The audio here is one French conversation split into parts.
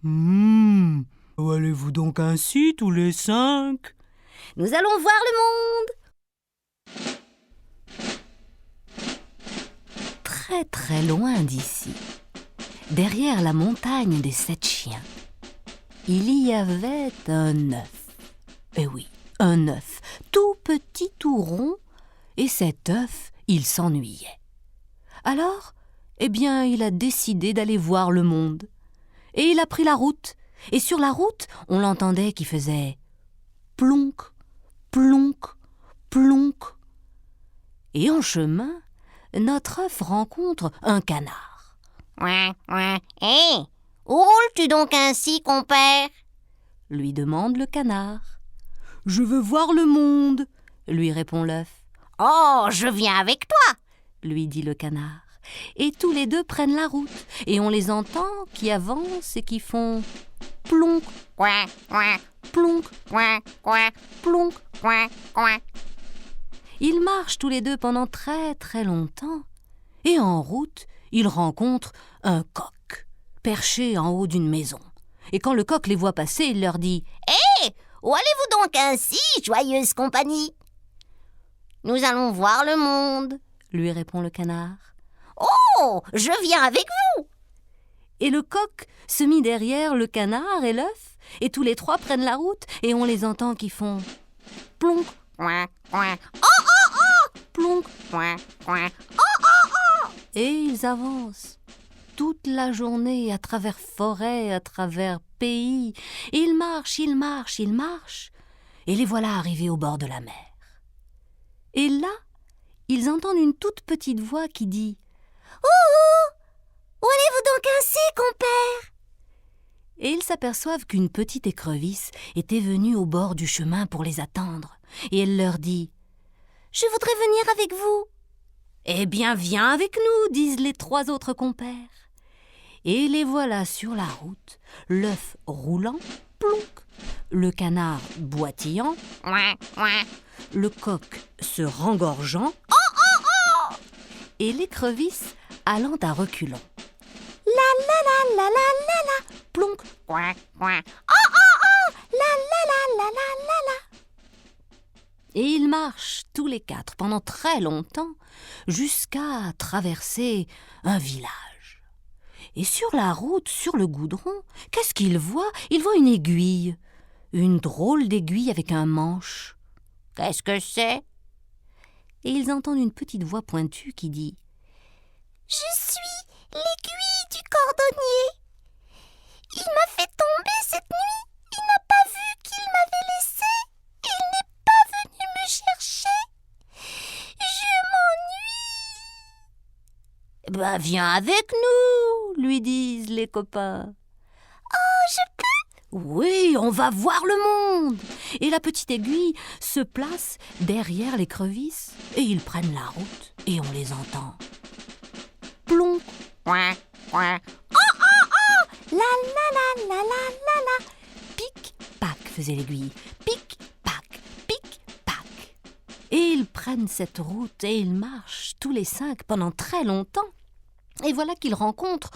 Où allez-vous donc ainsi tous les 5 ? Nous allons voir le monde. Très très loin d'ici, derrière la montagne des 7 chiens, il y avait un œuf. Eh oui, un œuf, tout petit, tout rond, et cet œuf, il s'ennuyait. Alors, il a décidé d'aller voir le monde. Et il a pris la route, et sur la route, on l'entendait qui faisait plonk, plonk, plonk. Et en chemin, notre œuf rencontre un canard. Hé, où roules-tu donc ainsi, compère ? Lui demande le canard. Je veux voir le monde, lui répond l'œuf. Oh, je viens avec toi, lui dit le canard. Et tous les deux prennent la route, et on les entend qui avancent et qui font plonk, Coin, coin, plonk, coin, coin, plonk. coin, coin. Ils marchent tous les deux pendant très très longtemps, et en route, ils rencontrent un coq, perché en haut d'une maison. Et quand le coq les voit passer, il leur dit « Hé, où allez-vous donc ainsi, joyeuse compagnie ? Nous allons voir le monde. lui répond le canard. Oh, je viens avec vous. Et le coq se mit derrière le canard et l'œuf, et tous les trois prennent la route, et on les entend qui font plonk, Coin, coin, plonk, coin, coin. et ils avancent toute la journée à travers forêts, à travers pays. Et ils marchent, ils marchent, ils marchent, et les voilà arrivés au bord de la mer. Et là, ils entendent une toute petite voix qui dit « Où allez-vous donc ainsi, compère ? Et ils s'aperçoivent qu'une petite écrevisse était venue au bord du chemin pour les attendre. Et elle leur dit « Je voudrais venir avec vous. » Eh bien, viens avec nous, disent les 3 autres compères. Et les voilà sur la route, l'œuf roulant, plonk, le canard boitillant, Coin, coin. le coq se rengorgeant, et l'écrevisse allant à reculons. La la la la la, Plonk, coin, coin. et ils marchent tous les 4 pendant très longtemps jusqu'à traverser un village. Et sur la route, sur le goudron, qu'est-ce qu'ils voient ? Ils voient une aiguille, une drôle d'aiguille avec un manche. Qu'est-ce que c'est ? Et ils entendent une petite voix pointue qui dit « Je suis l'aiguille du cordonnier. Il m'a fait tomber cette nuit. Il n'a pas vu qu'il m'avait laissé. Il n'est pas venu me chercher. Je m'ennuie. » « Viens avec nous !» lui disent les copains. « Oh, je peux ? » Oui, on va voir le monde. Et la petite aiguille se place derrière l'écrevisse et ils prennent la route et on les entend. Plonk, Coin, coin. la la la la la la la. Pic, pac, faisait l'aiguille. Pic, pac, Et ils prennent cette route et ils marchent tous les 5 pendant très longtemps. Et voilà qu'ils rencontrent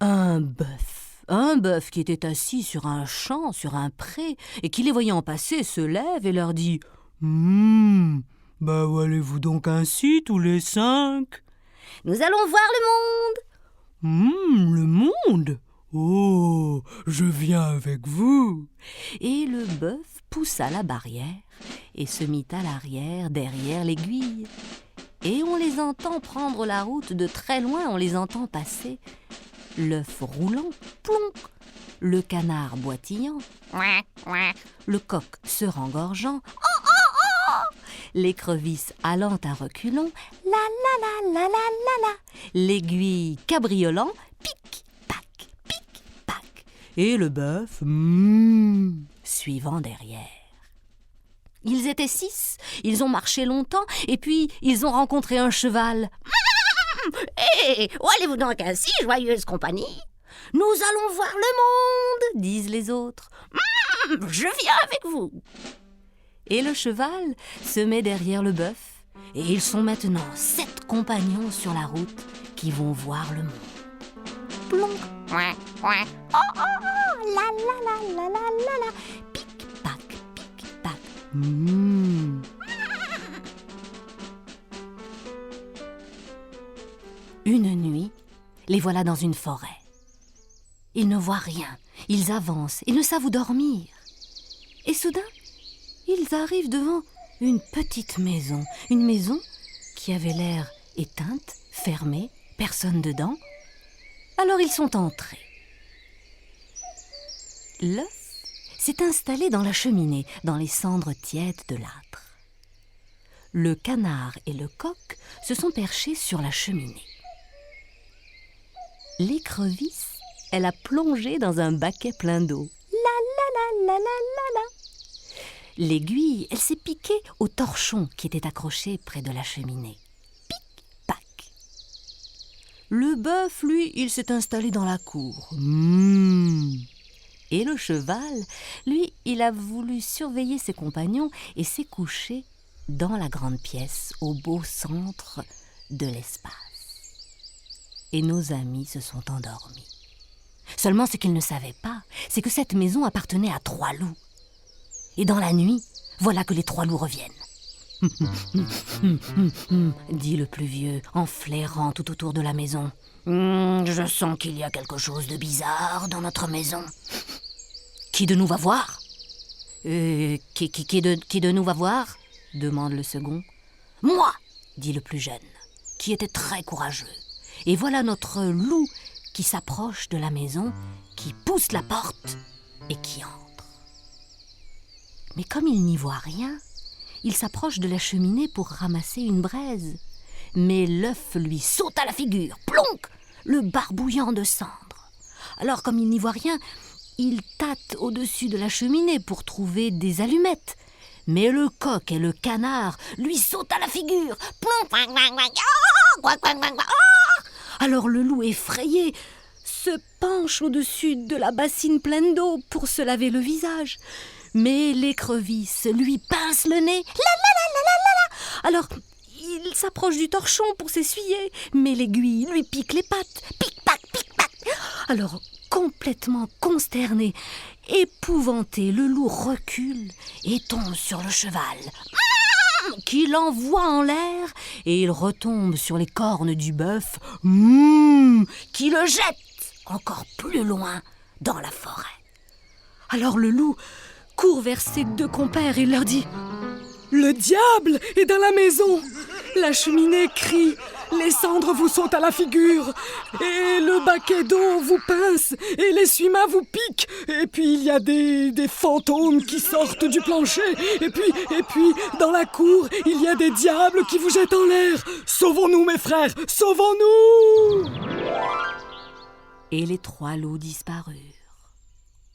un bœuf. Un bœuf qui était assis sur un champ, sur un pré, et qui les voyant passer se lève et leur dit « Où allez-vous donc ainsi tous les 5 ? Nous allons voir le monde !» Le monde ? Oh, je viens avec vous. Et le bœuf poussa la barrière et se mit à l'arrière derrière l'aiguille. Et on les entend prendre la route de très loin, on les entend passer. L'œuf roulant, plonk, le canard boitillant, Coin, coin. le coq se rengorgeant, l'écrevisse allant à reculons, la la la la la la la, l'aiguille cabriolant, pic, pac, et le bœuf, suivant derrière. Ils étaient 6, ils ont marché longtemps, et puis ils ont rencontré un cheval. Hé, où allez-vous donc ainsi, joyeuse compagnie ? Nous allons voir le monde, disent les autres. Je viens avec vous. Et le cheval se met derrière le bœuf, et ils sont maintenant 7 compagnons sur la route qui vont voir le monde. Plonk, Oh, oh, oh, la la la la la la la. Pic-pac, pic-pac. Une nuit, les voilà dans une forêt. Ils ne voient rien, ils avancent et ne savent où dormir. Et soudain, ils arrivent devant une petite maison. Une maison qui avait l'air éteinte, fermée, personne dedans. Alors ils sont entrés. L'œuf s'est installé dans la cheminée, dans les cendres tièdes de l'âtre. Le canard et le coq se sont perchés sur la cheminée. L'écrevisse, elle a plongé dans un baquet plein d'eau. La la la la la la. L'aiguille, elle s'est piquée au torchon qui était accroché près de la cheminée. Pic-pac. Le bœuf, lui, il s'est installé dans la cour. Et le cheval, lui, il a voulu surveiller ses compagnons et s'est couché dans la grande pièce, au beau centre de l'espace. Et nos amis se sont endormis. Seulement ce qu'ils ne savaient pas, c'est que cette maison appartenait à 3 loups. Et dans la nuit, voilà que les 3 loups reviennent. Dit le plus vieux, en flairant tout autour de la maison. Je sens qu'il y a quelque chose de bizarre dans notre maison. Qui de nous va voir ? Qui de nous va voir ? Demande le second. Moi, dit le plus jeune, qui était très courageux. Et voilà notre loup qui s'approche de la maison, qui pousse la porte et qui entre. Mais comme il n'y voit rien, il s'approche de la cheminée pour ramasser une braise. Mais l'œuf lui saute à la figure, plonk, le barbouillant de cendres. Alors comme il n'y voit rien, il tâte au-dessus de la cheminée pour trouver des allumettes. Mais le coq et le canard lui sautent à la figure, plonk. Alors le loup effrayé se penche au-dessus de la bassine pleine d'eau pour se laver le visage. Mais l'écrevisse lui pince le nez. Alors il s'approche du torchon pour s'essuyer, mais l'aiguille lui pique les pattes. Pic-pac, pic-pac. Alors, complètement consterné, épouvanté, le loup recule et tombe sur le cheval, qui l'envoie en l'air, et il retombe sur les cornes du bœuf, qui le jette encore plus loin dans la forêt. Alors le loup court vers ses 2 compères et leur dit « Le diable est dans la maison. La cheminée crie, les cendres vous sautent à la figure, et le baquet d'eau vous pince, et l'essuie-main vous pique, et puis il y a des fantômes qui sortent du plancher, et puis dans la cour, il y a des diables qui vous jettent en l'air. Sauvons-nous, mes frères, sauvons-nous !» Et les 3 loups disparurent.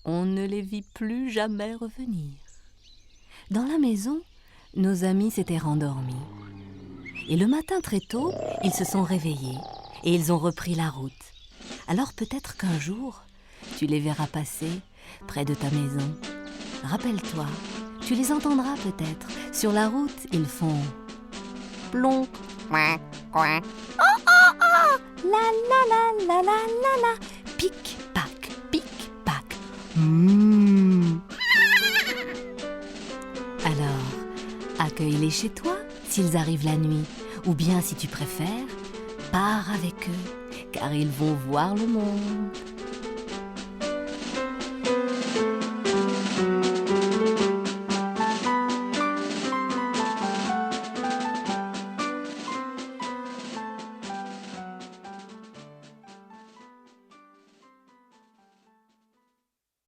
On ne les vit plus jamais revenir. Dans la maison, nos amis s'étaient rendormis. Et le matin très tôt, ils se sont réveillés et ils ont repris la route. Alors peut-être qu'un jour, tu les verras passer près de ta maison. Rappelle-toi, tu les entendras peut-être. Sur la route, ils font plonk. Oh, oh, oh, la la la la la la la. Pic-pac, pic-pac. Alors, accueille-les chez toi s'ils arrivent la nuit, ou bien si tu préfères, pars avec eux, car ils vont voir le monde.